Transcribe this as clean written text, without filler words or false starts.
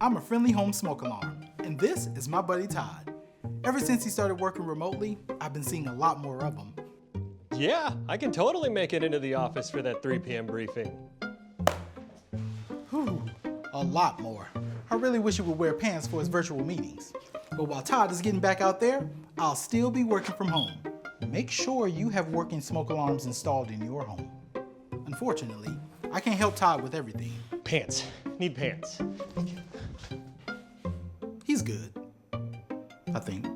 I'm a friendly home smoke alarm, and this is my buddy Todd. Ever since he started working remotely, I've been seeing a lot more of them. Yeah, I can totally make it into the office for that 3 p.m. briefing. Whew, a lot more. I really wish he would wear pants for his virtual meetings. But while Todd is getting back out there, I'll still be working from home. Make sure you have working smoke alarms installed in your home. Unfortunately, I can't help Todd with everything. Pants. Need pants. He's good, I think.